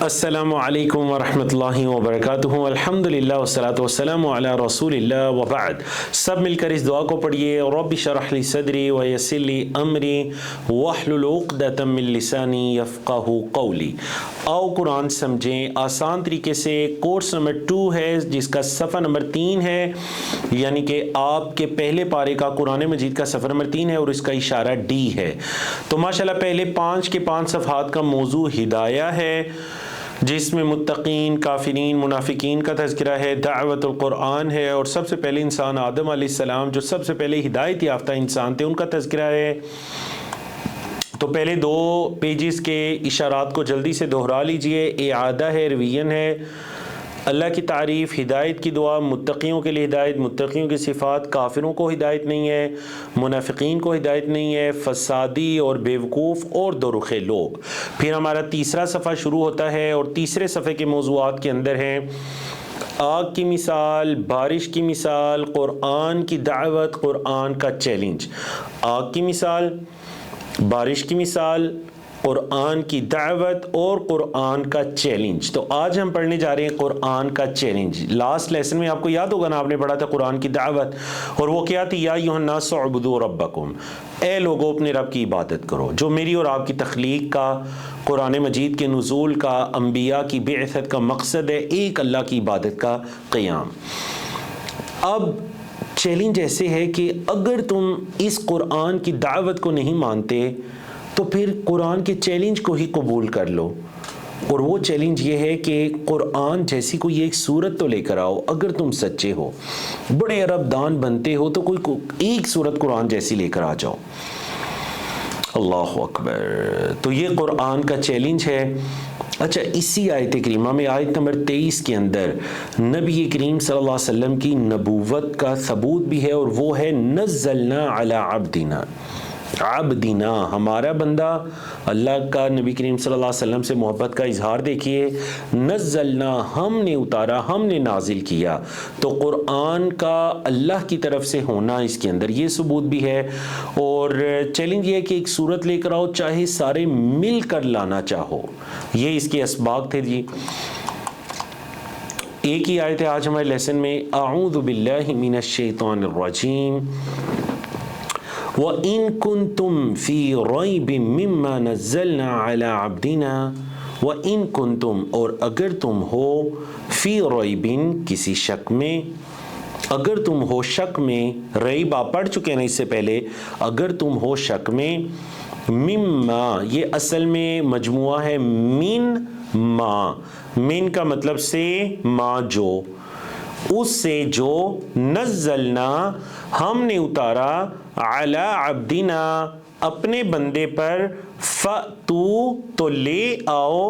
السلام علیکم ورحمۃ اللہ وبرکاتہ۔ الحمدللہ والصلاۃ والسلام علی رسول اللہ وبعد۔ سب مل کر اس دعا کو پڑھیے، رب اشرح لی صدری ویسر لی امری واحلل عقدۃ من لسانی یفقہوا قولی۔ آؤ قرآن سمجھیں آسان طریقے سے۔ کورس نمبر 2 ہے جس کا صفحہ نمبر 3 ہے، یعنی کہ آپ کے پہلے پارے کا قرآن مجید کا صفحہ نمبر 3 ہے اور اس کا اشارہ ڈی ہے۔ تو ماشاءاللہ پہلے 5 کے 5 صفحات کا موضوع ہدایہ ہے، جس میں متقین، کافرین، منافقین کا تذکرہ ہے، دعوت القرآن ہے، اور سب سے پہلے انسان آدم علیہ السلام جو سب سے پہلے ہدایت یافتہ انسان تھے ان کا تذکرہ ہے۔ تو پہلے 2 پیجز کے اشارات کو جلدی سے دہرا لیجئے، اعادہ ہے، ریویژن ہے۔ اللہ کی تعریف، ہدایت کی دعا، متقیوں کے لیے ہدایت، متقیوں کی صفات، کافروں کو ہدایت نہیں ہے، منافقین کو ہدایت نہیں ہے، فسادی اور بیوقوف اور دورخے لوگ۔ پھر ہمارا تیسرا صفحہ شروع ہوتا ہے اور تیسرے صفحے کے موضوعات کے اندر ہیں آگ کی مثال، بارش کی مثال، قرآن کی دعوت، قرآن کا چیلنج۔ آگ کی مثال، بارش کی مثال، قرآن کی دعوت اور قرآن کا چیلنج۔ تو آج ہم پڑھنے جا رہے ہیں قرآن کا چیلنج۔ لاسٹ لیسن میں آپ کو یاد ہوگا نا، آپ نے پڑھا تھا قرآن کی دعوت، اور وہ کیا تھی؟ یا ایھا الناس اعبدوا ربکم، اے لوگوں اپنے رب کی عبادت کرو۔ جو میری اور آپ کی تخلیق کا، قرآن مجید کے نزول کا، انبیاء کی بعثت کا مقصد ہے ایک اللہ کی عبادت کا قیام۔ اب چیلنج ایسے ہے کہ اگر تم اس قرآن کی دعوت کو نہیں مانتے تو پھر قرآن کے چیلنج کو ہی قبول کر لو، اور وہ چیلنج یہ ہے کہ قرآن جیسی کوئی ایک صورت تو لے کر آؤ۔ اگر تم سچے ہو، بڑے عرب دان بنتے ہو، تو کوئی ایک صورت قرآن جیسی لے کر آ جاؤ۔ اللہ اکبر۔ تو یہ قرآن کا چیلنج ہے۔ اچھا، اسی آیت کریمہ میں آیت نمبر 23 کے اندر نبی کریم صلی اللہ علیہ وسلم کی نبوت کا ثبوت بھی ہے، اور وہ ہے نزلنا علی عبدنا۔ عبدنا، ہمارا بندہ، اللہ کا نبی کریم صلی اللہ علیہ وسلم سے محبت کا اظہار دیکھیے۔ نزلنا، ہم نے اتارا، ہم نے نازل کیا۔ تو قرآن کا اللہ کی طرف سے ہونا اس کے اندر یہ ثبوت بھی ہے۔ اور چیلنج یہ ہے کہ ایک صورت لے کر آؤ، چاہے سارے مل کر لانا چاہو۔ یہ اس کے اسباق تھے جی۔ ایک ہی آیت ہے آج ہمارے لیسن میں، اعوذ باللہ من الشیطان الرجیم، وَإِن كُنتُمْ فِي رَيْبٍ مِّمَّا نَزَّلْنَا عَلَىٰ عَبْدِنَا وَإِن كُنتُمْ، اور اگر تم ہو، فی ریبن، کسی شک میں، اگر تم ہو شک میں، ریب آپ پڑھ چکے ہیں اس سے پہلے، اگر تم ہو شک میں، مما، یہ اصل میں مجموعہ ہے من ما، من کا مطلب سے ما، جو، اس سے جو، نزلنا، ہم نے اتارا، علی عبدنا، اپنے بندے پر، فَأْتُوا، تو لے آؤ،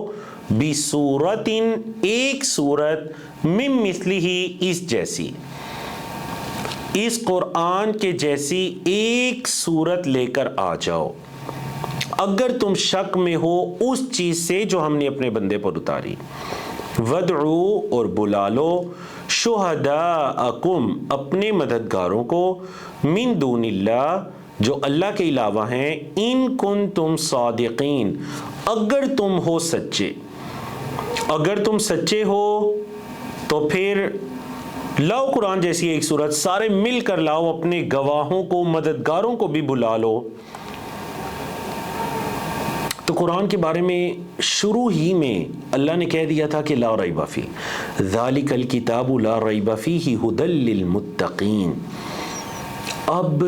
بِصُورَةٍ، ایک صورت، مِن مِثْلِهِ، اس جیسی، اس قرآن کے جیسی ایک صورت لے کر آ جاؤ، اگر تم شک میں ہو اس چیز سے جو ہم نے اپنے بندے پر اتاری۔ وَادْعُوا، اور بلا لو، شُہَدَاءَکُمْ، اپنے مددگاروں کو، من دون اللہ، جو اللہ کے علاوہ ہیں، ان کنتم صادقین، اگر تم ہو سچے۔ اگر تم سچے ہو تو پھر لاؤ قرآن جیسی ایک صورت، سارے مل کر لاؤ، اپنے گواہوں کو، مددگاروں کو بھی بلا لو۔ تو قرآن کے بارے میں شروع ہی میں اللہ نے کہہ دیا تھا کہ لا ریب فیہ، ذالک الکتاب لا ریب فیہ ھدی للمتقین۔ اب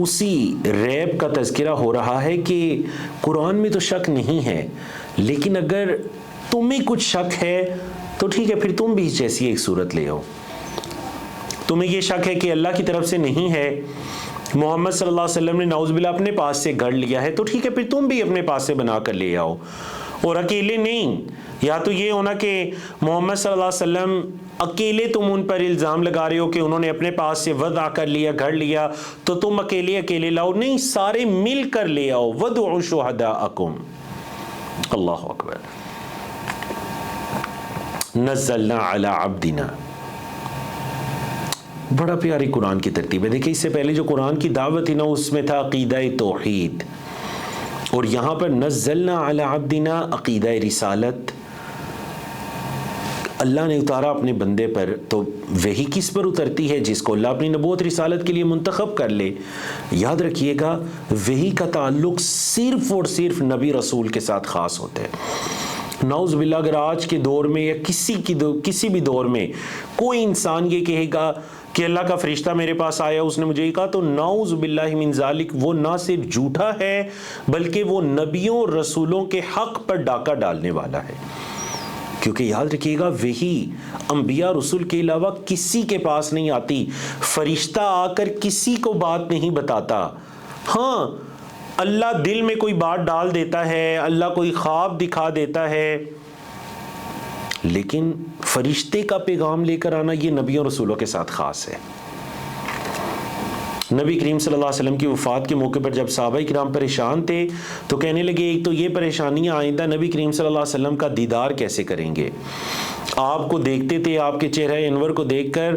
اسی ریب کا تذکرہ ہو رہا ہے کہ قرآن میں تو شک نہیں ہے، لیکن اگر تمہیں کچھ شک ہے تو ٹھیک ہے، پھر تم بھی اس جیسی ایک صورت لے آؤ۔ تمہیں یہ شک ہے کہ اللہ کی طرف سے نہیں ہے، محمد صلی اللہ علیہ وسلم نے نعوذ باللہ اپنے پاس سے گھڑ لیا ہے، تو ٹھیک ہے، پھر تم بھی اپنے پاس سے بنا کر لے آؤ، اور اکیلے نہیں۔ یا تو یہ ہونا کہ محمد صلی اللہ علیہ وسلم اکیلے تم ان پر الزام لگا رہے ہو کہ انہوں نے اپنے پاس سے وضع کر لیا، گھڑ لیا، تو تم اکیلے لاؤ، نہیں، سارے مل کر لے آؤ۔ وَادْعُوا شُهَدَاءَکُمْ، اللہ اکبر۔ نزلنا علی عبدنا، بڑا پیاری قرآن کی ترتیب ہے۔ دیکھیں، اس سے پہلے جو قرآن کی دعوت تھی نا، اس میں تھا عقیدہ توحید، اور یہاں پر نزلنا علی عبدنا عقیدہ رسالت اللہ نے اتارا اپنے بندے پر، تو وہی کس پر اترتی ہے؟ جس کو اللہ اپنی نبوت رسالت کے لیے منتخب کر لے۔ یاد رکھیے گا وہی کا تعلق صرف اور صرف نبی رسول کے ساتھ خاص ہوتا ہے۔ نعوذ باللہ اگر آج کے دور میں یا کسی بھی دور میں کوئی انسان یہ کہے گا کہ اللہ کا فرشتہ میرے پاس آیا، اس نے مجھے یہ کہا، تو نعوذ باللہ من ذالک، وہ نہ صرف جھوٹا ہے بلکہ وہ نبیوں اور رسولوں کے حق پر ڈاکہ ڈالنے والا ہے۔ کیونکہ یاد رکھیے گا وہی انبیاء رسول کے علاوہ کسی کے پاس نہیں آتی، فرشتہ آ کر کسی کو بات نہیں بتاتا۔ ہاں اللہ دل میں کوئی بات ڈال دیتا ہے، اللہ کوئی خواب دکھا دیتا ہے، لیکن فرشتے کا پیغام لے کر آنا یہ نبیوں رسولوں کے ساتھ خاص ہے۔ نبی کریم صلی اللہ علیہ وسلم کی وفات کے موقع پر جب صحابہ کرام پریشان تھے تو کہنے لگے ایک تو یہ پریشانیاں، آئندہ نبی کریم صلی اللہ علیہ وسلم کا دیدار کیسے کریں گے؟ آپ کو دیکھتے تھے، آپ کے چہرہ انور کو دیکھ کر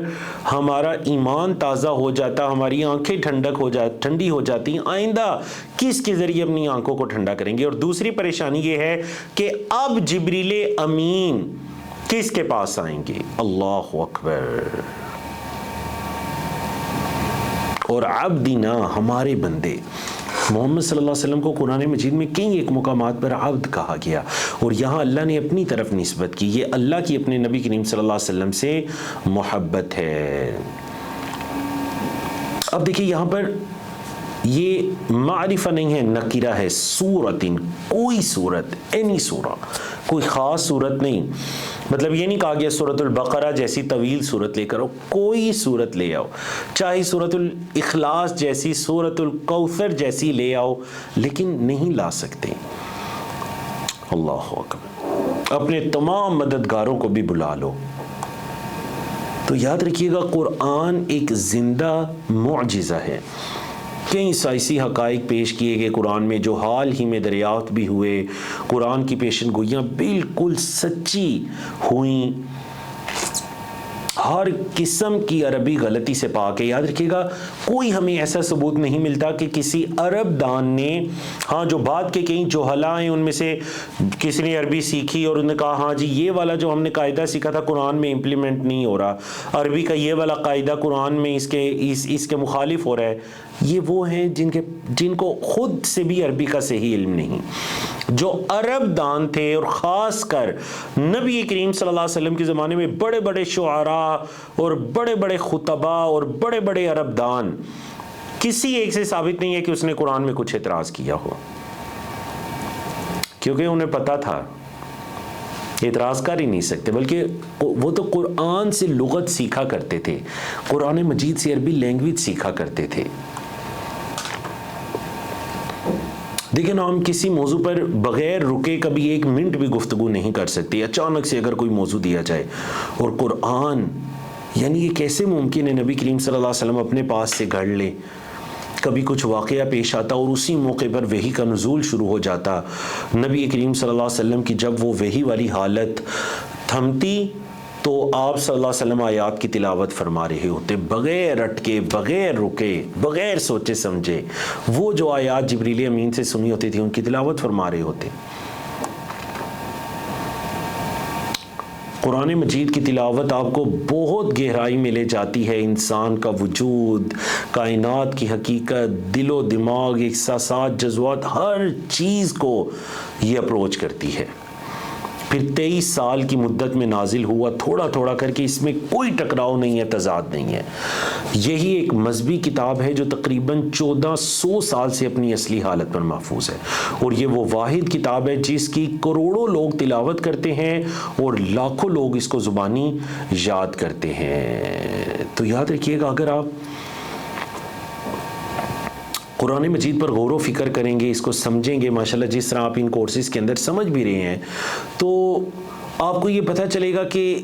ہمارا ایمان تازہ ہو جاتا، ہماری آنکھیں ٹھنڈی ہو جاتی، آئندہ کس کے ذریعے اپنی آنکھوں کو ٹھنڈا کریں گے؟ اور دوسری پریشانی یہ ہے کہ اب جبریل امین کس کے پاس آئیں گے؟ اللہ اکبر۔ اور عبدنا، ہمارے بندے محمد صلی اللہ علیہ وسلم کو قرآن مجید میں کئی ایک مقامات پر عبد کہا گیا، اور یہاں اللہ نے اپنی طرف نسبت کی، یہ اللہ کی اپنے نبی کریم صلی اللہ علیہ وسلم سے محبت ہے۔ اب دیکھیں یہاں پر یہ معرفہ نہیں ہے، نکرہ ہے، سورتن، کوئی صورت، اینی سورہ، کوئی خاص صورت نہیں۔ مطلب یہ نہیں کہا گیا سورۃ البقرہ جیسی طویل صورت لے کر آؤ، کوئی صورت لے آؤ، چاہے سورۃ الاخلاص جیسی، سورۃ الکوثر جیسی لے آؤ، لیکن نہیں لا سکتے۔ اللہ اکبر۔ اپنے تمام مددگاروں کو بھی بلا لو۔ تو یاد رکھیے گا قرآن ایک زندہ معجزہ ہے۔ کئی سائنسی حقائق پیش کیے گئے قرآن میں جو حال ہی میں دریافت بھی ہوئے، قرآن کی پیشن گوئیاں بالکل سچی ہوئیں، ہر قسم کی عربی غلطی سے پاک ہے۔ یاد رکھیے گا کوئی ہمیں ایسا ثبوت نہیں ملتا کہ کسی عرب دان نے، ہاں جو بعد کے کئی جوہلا ہیں ان میں سے کسی نے عربی سیکھی اور انہوں نے کہا ہاں جی یہ والا جو ہم نے قاعدہ سیکھا تھا قرآن میں امپلیمنٹ نہیں ہو رہا، عربی کا یہ والا قاعدہ قرآن میں اس کے مخالف ہو رہا ہے۔ یہ وہ ہیں جن کو خود سے بھی عربی کا صحیح علم نہیں، جو عرب دان تھے، اور خاص کر نبی کریم صلی اللہ علیہ وسلم کے زمانے میں بڑے بڑے شعراء اور بڑے بڑے خطباء اور بڑے بڑے عرب دان، کسی ایک سے ثابت نہیں ہے کہ اس نے قرآن میں کچھ اعتراض کیا ہو، کیونکہ انہیں پتا تھا اعتراض کر ہی نہیں سکتے، بلکہ وہ تو قرآن سے لغت سیکھا کرتے تھے، قرآن مجید سے عربی لینگویج سیکھا کرتے تھے۔ دیکھیں نا ہم کسی موضوع پر بغیر رکے کبھی ایک منٹ بھی گفتگو نہیں کر سکتے، اچانک سے اگر کوئی موضوع دیا جائے، اور قرآن یعنی یہ کیسے ممکن ہے نبی کریم صلی اللہ علیہ وسلم اپنے پاس سے گھڑ لے؟ کبھی کچھ واقعہ پیش آتا اور اسی موقع پر وحی کا نزول شروع ہو جاتا، نبی کریم صلی اللہ علیہ وسلم کی جب وہ وحی والی حالت تھمتی تو آپ صلی اللہ علیہ وسلم آیات کی تلاوت فرما رہے ہوتے، بغیر اٹکے، بغیر رکے، بغیر سوچے سمجھے، وہ جو آیات جبریل امین سے سنی ہوتی تھی ان کی تلاوت فرما رہے ہوتے۔ قرآن مجید کی تلاوت آپ کو بہت گہرائی میں لے جاتی ہے، انسان کا وجود، کائنات کی حقیقت، دل و دماغ، احساسات، جذبات، ہر چیز کو یہ اپروچ کرتی ہے۔ پھر 23 سال کی مدت میں نازل ہوا، تھوڑا تھوڑا کر کے، اس میں کوئی ٹکراؤ نہیں ہے، تضاد نہیں ہے۔ یہی ایک مذہبی کتاب ہے جو تقریباً 1400 سال سے اپنی اصلی حالت پر محفوظ ہے، اور یہ وہ واحد کتاب ہے جس کی کروڑوں لوگ تلاوت کرتے ہیں اور لاکھوں لوگ اس کو زبانی یاد کرتے ہیں۔ تو یاد رکھیے گا اگر آپ قرآن مجید پر غور و فکر کریں گے، اس کو سمجھیں گے، ماشاءاللہ جس طرح آپ ان کورسز کے اندر سمجھ بھی رہے ہیں، تو آپ کو یہ پتہ چلے گا کہ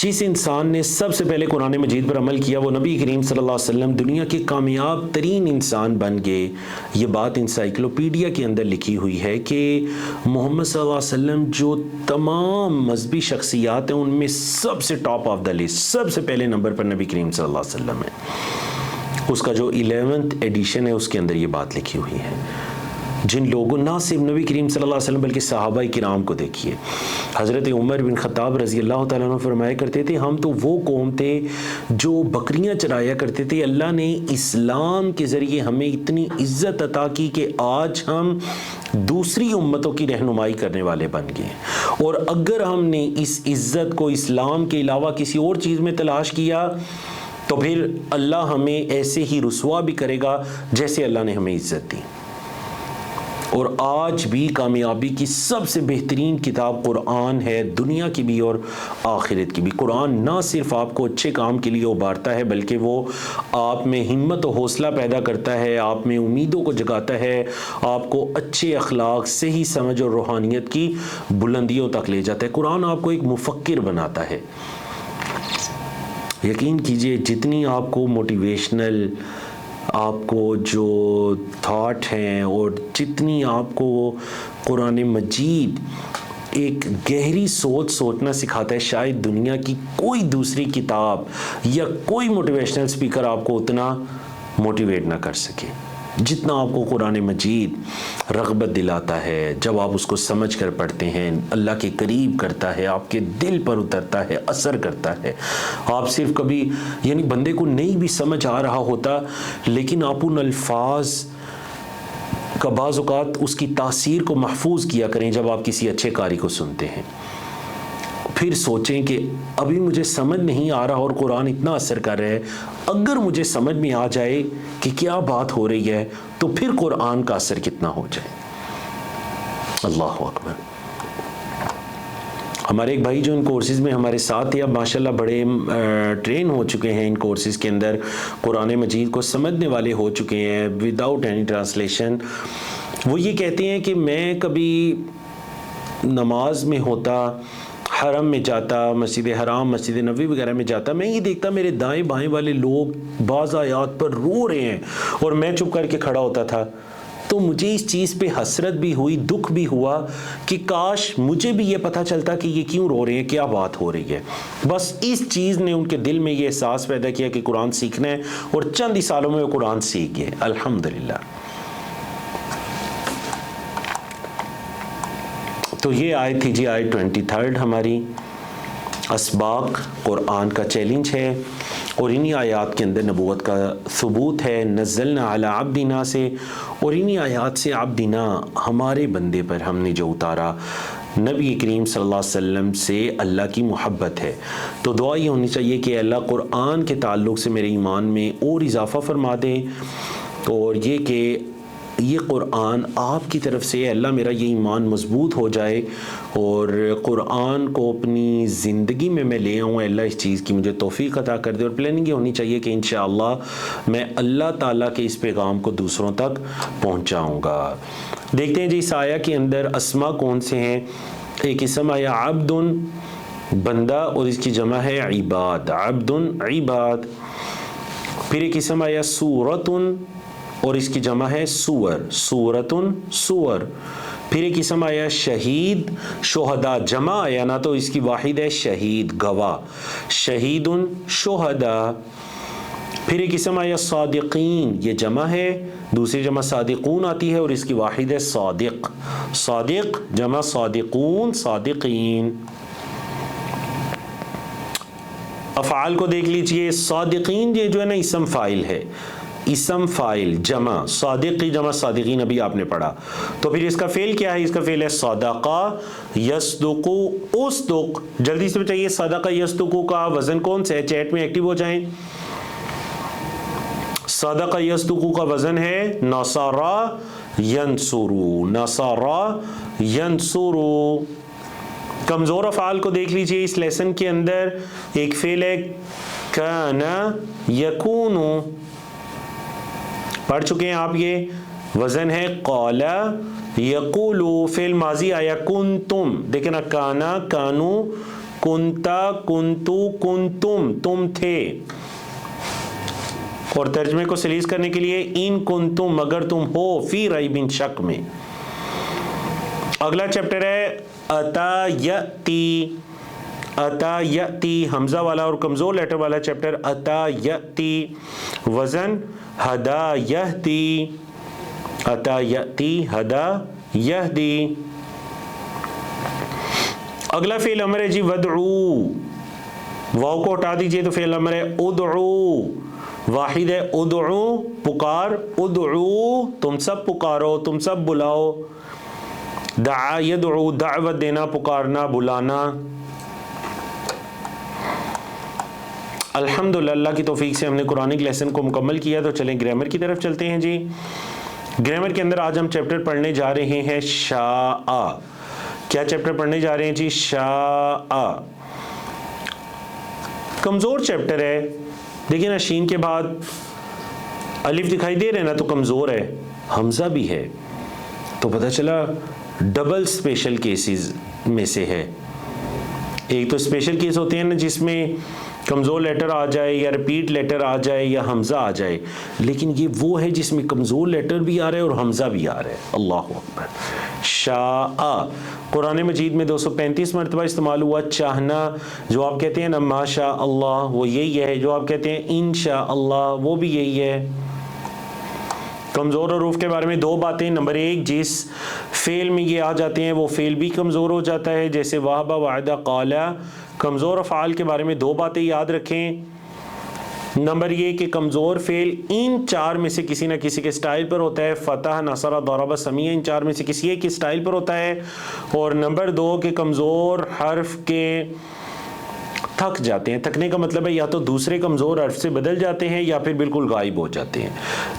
جس انسان نے سب سے پہلے قرآن مجید پر عمل کیا وہ نبی کریم صلی اللہ علیہ وسلم دنیا کے کامیاب ترین انسان بن گئے۔ یہ بات انسائکلوپیڈیا کے اندر لکھی ہوئی ہے کہ محمد صلی اللہ علیہ وسلم جو تمام مذہبی شخصیات ہیں ان میں سب سے ٹاپ آف دا لسٹ، سب سے پہلے نمبر پر نبی کریم صلی اللہ علیہ وسلم ہے۔ اس کا جو 11th ایڈیشن ہے اس کے اندر یہ بات لکھی ہوئی ہے۔ جن لوگوں نہ صرف نبی کریم صلی اللہ علیہ وسلم بلکہ صحابہ کرام کو دیکھیے. حضرت عمر بن خطاب رضی اللہ تعالیٰ عنہ فرمایا کرتے تھے ہم تو وہ قوم تھے جو بکریاں چرایا کرتے تھے. اللہ نے اسلام کے ذریعے ہمیں اتنی عزت عطا کی کہ آج ہم دوسری امتوں کی رہنمائی کرنے والے بن گئے. اور اگر ہم نے اس عزت کو اسلام کے علاوہ کسی اور چیز میں تلاش کیا تو پھر اللہ ہمیں ایسے ہی رسوا بھی کرے گا جیسے اللہ نے ہمیں عزت دی. اور آج بھی کامیابی کی سب سے بہترین کتاب قرآن ہے، دنیا کی بھی اور آخرت کی بھی. قرآن نہ صرف آپ کو اچھے کام کے لیے ابھارتا ہے بلکہ وہ آپ میں ہمت و حوصلہ پیدا کرتا ہے، آپ میں امیدوں کو جگاتا ہے، آپ کو اچھے اخلاق، صحیح سمجھ اور روحانیت کی بلندیوں تک لے جاتا ہے. قرآن آپ کو ایک مفکر بناتا ہے. یقین کیجئے جتنی آپ کو موٹیویشنل آپ کو جو تھاٹ ہیں اور جتنی آپ کو قرآن مجید ایک گہری سوچنا سکھاتا ہے، شاید دنیا کی کوئی دوسری کتاب یا کوئی موٹیویشنل سپیکر آپ کو اتنا موٹیویٹ نہ کر سکے جتنا آپ کو قرآن مجید رغبت دلاتا ہے. جب آپ اس کو سمجھ کر پڑھتے ہیں اللہ کے قریب کرتا ہے، آپ کے دل پر اترتا ہے، اثر کرتا ہے. آپ صرف کبھی یعنی بندے کو نہیں بھی سمجھ آ رہا ہوتا لیکن آپ ان الفاظ کا بعض اوقات اس کی تاثیر کو محفوظ کیا کریں. جب آپ کسی اچھے قاری کو سنتے ہیں پھر سوچیں کہ ابھی مجھے سمجھ نہیں آ رہا اور قرآن اتنا اثر کر رہا ہے، اگر مجھے سمجھ میں آ جائے کہ کیا بات ہو رہی ہے تو پھر قرآن کا اثر کتنا ہو جائے. اللہ اکبر. ہمارے ایک بھائی جو ان کورسز میں ہمارے ساتھ ہیں، اب ماشاءاللہ بڑے ٹرین ہو چکے ہیں ان کورسز کے اندر، قرآن مجید کو سمجھنے والے ہو چکے ہیں وداؤٹ اینی ٹرانسلیشن. وہ یہ کہتے ہیں کہ میں کبھی نماز میں ہوتا، حرم میں جاتا، مسجد حرام، مسجد نبوی وغیرہ میں جاتا، میں یہ دیکھتا میرے دائیں بائیں والے لوگ بعض آیات پر رو رہے ہیں اور میں چپ کر کے کھڑا ہوتا تھا. تو مجھے اس چیز پہ حسرت بھی ہوئی، دکھ بھی ہوا کہ کاش مجھے بھی یہ پتہ چلتا کہ یہ کیوں رو رہے ہیں، کیا بات ہو رہی ہے. بس اس چیز نے ان کے دل میں یہ احساس پیدا کیا کہ قرآن سیکھنا ہے اور چند ہی سالوں میں وہ قرآن سیکھ گئے الحمدللہ. تو یہ آیت تھی جی آیت 23 ہماری. اسباق قرآن کا چیلنج ہے اور انہی آیات کے اندر نبوت کا ثبوت ہے. نزلنا علی عبدنا سے، اور انہی آیات سے عبدنا ہمارے بندے پر ہم نے جو اتارا، نبی کریم صلی اللہ علیہ وسلم سے اللہ کی محبت ہے. تو دعا یہ ہونی چاہیے کہ اللہ قرآن کے تعلق سے میرے ایمان میں اور اضافہ فرما دے، اور یہ کہ یہ قرآن آپ کی طرف سے اللہ میرا یہ ایمان مضبوط ہو جائے اور قرآن کو اپنی زندگی میں لے آؤں. اللہ اس چیز کی مجھے توفیق عطا کر دے. اور پلاننگ یہ ہونی چاہیے کہ انشاءاللہ میں اللہ تعالیٰ کے اس پیغام کو دوسروں تک پہنچاؤں گا. دیکھتے ہیں جی اس آیہ کے اندر اسما کون سے ہیں. ایک اسم آیا عبد، بندہ، اور اس کی جمع ہے عباد، عبد عباد. پھر ایک اسم آیا سورت، اور اس کی جمع ہے سور، سورتن سور. پھر ایک اسم آیا شہید، شہداء جمع آیا نا تو اس کی واحد ہے شہید، گواہ، شہیدن شہداء. پھر ایک اسم آیا صادقین، یہ جمع ہے، دوسری جمع صادقون آتی ہے اور اس کی واحد ہے صادق، صادق جمع صادقون صادقین. افعال کو دیکھ لیجئے. صادقین یہ جو ہے نا اسم فاعل ہے، اسم فاعل جمع، صادق کی جمع صادقین ابھی آپ نے پڑھا. تو پھر اس کا فعل کیا ہے؟ اس کا فعل ہے صدقہ یصدق اصدق. جلدی سے بتائیے صدقہ یصدق کا وزن کون سا ہے؟ چیٹ میں ایکٹیو ہو جائیں. صدقہ یصدق کا وزن ہے نصرہ ینصرو، نصرہ ینصرو. کمزور افعال کو دیکھ لیجئے اس لیسن کے اندر. ایک فعل ہے کان یکون، پڑھ چکے ہیں آپ. یہ وزن ہے قال یقول. فعل ماضی آیا کنتم، دیکھیں نا، کانا کانو، کنتا کنتو کنتم، تم تھے. اور ترجمے کو سلیس کرنے کے لیے ان کنتم، اگر تم ہو، فی ریب شک میں. اگلا چیپٹر ہے اتا یاتی، اتا یاتی حمزہ والا اور کمزور لیٹر والا چیپٹر اتا یاتی. وزن ہدا یہتی. اتا یاتی، ہدا یہدی. اگلا فعل امر ہے جی ودعو، واو کو ہٹا دیجئے تو فعل امر ہے ادعو. واحد ہے ادعو پکار، ادعو تم سب پکارو، تم سب بلاؤ. دعا یدعو دعوت دینا، پکارنا، بلانا. الحمدللہ اللہ کی توفیق سے ہم نے قرآنک لیسن کو مکمل کیا، تو چلیں گرامر کی طرف چلتے ہیں جی. گرامر کے اندر آج ہم چیپٹر پڑھنے جا رہے ہیں شاء. کیا چیپٹر پڑھنے جا رہے ہیں جی؟ شاء. کمزور چیپٹر ہے. دیکھیں نا شین کے بعد الف دکھائی دے رہے نا تو کمزور ہے، حمزہ بھی ہے، تو پتہ چلا ڈبل اسپیشل کیسز میں سے ہے. ایک تو اسپیشل کیس ہوتے ہیں نا جس میں کمزور لیٹر آ جائے یا ریپیٹ لیٹر آ جائے یا حمزہ آ جائے، لیکن یہ وہ ہے جس میں کمزور لیٹر بھی آ رہا ہے اور حمزہ بھی آ رہا ہے. اللہ اکبر. شاء قرآن مجید میں 235 مرتبہ استعمال ہوا. چاہنا جو آپ کہتے ہیں نا ماشاء اللہ وہ یہی ہے، جو آپ کہتے ہیں انشاء اللہ وہ بھی یہی ہے. کمزور حروف کے بارے میں دو باتیں. نمبر ایک، جس فعل میں یہ آ جاتے ہیں وہ فعل بھی کمزور ہو جاتا ہے، جیسے وہب، وعدہ، قال. کمزور افعال کے بارے میں دو باتیں یاد رکھیں. نمبر یہ کہ کمزور فعل ان چار میں سے کسی نہ کسی کے سٹائل پر ہوتا ہے. فتح، نصر، ضرب، سمیع ان چار میں سے کسی ایک کے سٹائل پر ہوتا ہے. اور نمبر دو کہ کمزور حرف کے تھک جاتے ہیں. تھکنے کا مطلب ہے یا تو دوسرے کمزور حرف سے بدل جاتے ہیں یا پھر بالکل غائب ہو جاتے ہیں،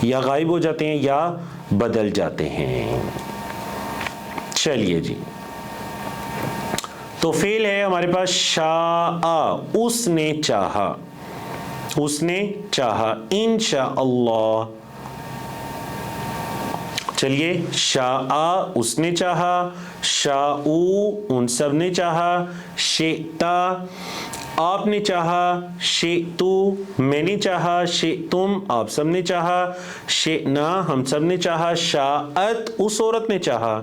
یا غائب ہو جاتے ہیں یا بدل جاتے ہیں. چلیے جی، تو فعل ہے ہمارے پاس شاء، اس نے چاہا، اس نے چاہا. انشاء اللہ. چلیے، شاء اس نے چاہا، شاءو ان سب نے چاہا، شئتا آپ نے چاہا، شئتو میں نے چاہا، شئتم آپ سب نے چاہا، شئنا ہم سب نے چاہا، شاءت اس عورت نے چاہا.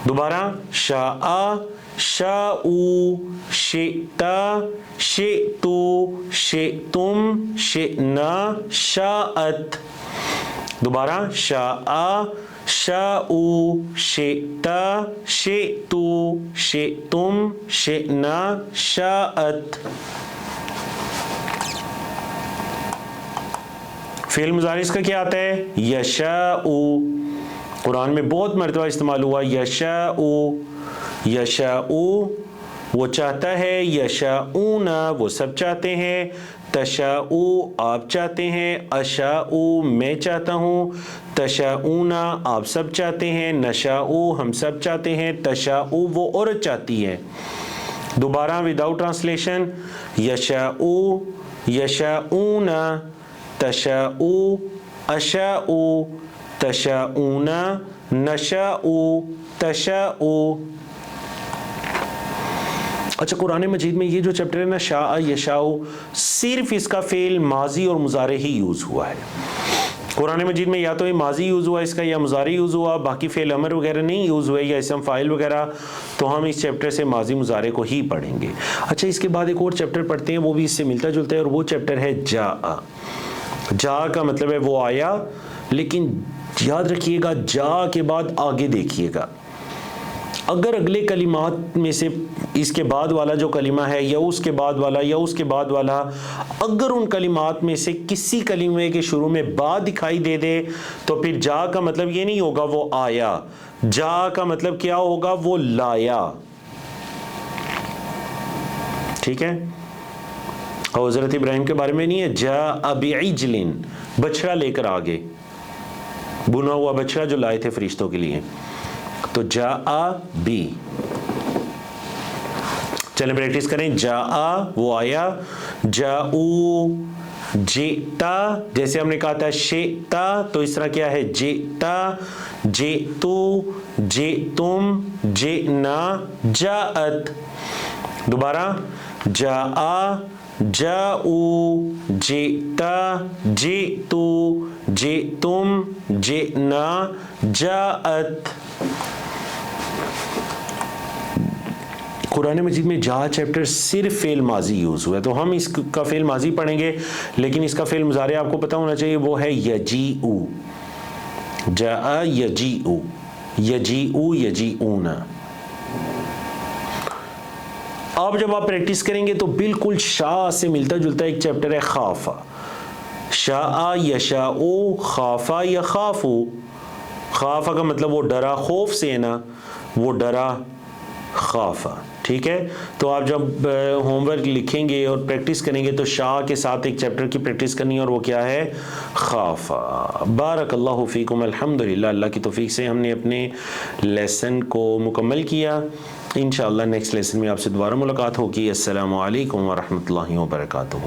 دوبارہ، شاء، شاءو، شئتا، شئتو، شئتم، شئنا، شاءت. دوبارہ، شاء، شاءو، شئتا، شئتو، شئتم، شئنا، شاءت. فعل مضارع اس کا کیا آتا ہے؟ یشاء. قرآن میں بہت مرتبہ استعمال ہوا یشاء. یشاء وہ چاہتا ہے، یشاءون وہ سب چاہتے ہیں، تشاء آپ چاہتے ہیں، اشاء میں چاہتا ہوں، تشاءون آپ سب چاہتے ہیں، نشاء ہم سب چاہتے ہیں، تشاء وہ عورت چاہتی ہے. دوبارہ وداؤٹ ٹرانسلیشن، یشاء، یشاءون، تشاء، اشاء، تشاءون، نشاء، تشاء. اچھا، قرآن مجید میں یہ جو چیپٹر ہے نا شاء یشاء، صرف اس کا فعل ماضی اور مضارع ہی یوز ہوا ہے. قرآن مجید میں یا تو یہ ماضی یوز ہوا اس کا یا مضارع یوز ہوا، باقی فعل امر وغیرہ نہیں یوز ہوئے یا اسم فاعل وغیرہ. تو ہم اس چیپٹر سے ماضی مضارع کو ہی پڑھیں گے. اچھا، اس کے بعد ایک اور چیپٹر پڑھتے ہیں، وہ بھی اس سے ملتا جلتا ہے، اور وہ چیپٹر ہے جاء. جاء کا مطلب ہے وہ آیا، لیکن یاد رکھیے گا جاء کے بعد آگے دیکھیے گا. اگر اگلے کلمات میں سے اس کے بعد والا جو کلمہ ہے یا اس کے بعد والا یا اس کے بعد والا، اگر ان کلمات میں سے کسی کلمے کے شروع میں با دکھائی دے دے تو پھر جا کا مطلب یہ نہیں ہوگا وہ آیا. جا کا مطلب کیا ہوگا؟ وہ لایا. ٹھیک ہے؟ حضرت ابراہیم کے بارے میں نہیں ہے جاء بعجل، بچڑا لے کر آگے، بنا ہوا بچڑا جو لائے تھے فرشتوں کے لیے. تو جاء بی. چلیں پریکٹس کریں. جاء وہ آیا، جاؤ جئتا جیسے ہم نے کہا تھا شئتا، تو اس طرح کیا ہے جئتا، جئتو، جئتم، جئنا، جاءت. دوبارہ، جاء، جاؤ، جئتا، جئتو، جئتم، جئنا، جاءت. قرآن مجید میں جا چیپٹر صرف فعل ماضی یوز ہوا ہے، تو ہم اس کا فعل ماضی پڑھیں گے، لیکن اس کا فعل مضارع آپ کو پتہ ہونا چاہیے، وہ ہے یجیء. جاء یجیء، یجیء یجیئون. اب جب آپ پریکٹس کریں گے تو بالکل شاء سے ملتا جلتا ایک چیپٹر ہے خاف. شاء یشاء، خافا یخافو. خافا کا مطلب وہ ڈرا، خوف سے ہے نا، وہ ڈرا خافا. ٹھیک ہے، تو آپ جب ہوم ورک لکھیں گے اور پریکٹس کریں گے تو شاء کے ساتھ ایک چیپٹر کی پریکٹس کرنی ہے اور وہ کیا ہے؟ خافا. بارک اللہ فیکم. الحمدللہ، اللہ کی توفیق سے ہم نے اپنے لیسن کو مکمل کیا. انشاءاللہ نیکسٹ لیسن میں آپ سے دوبارہ ملاقات ہوگی. السلام علیکم ورحمۃ اللہ وبرکاتہ.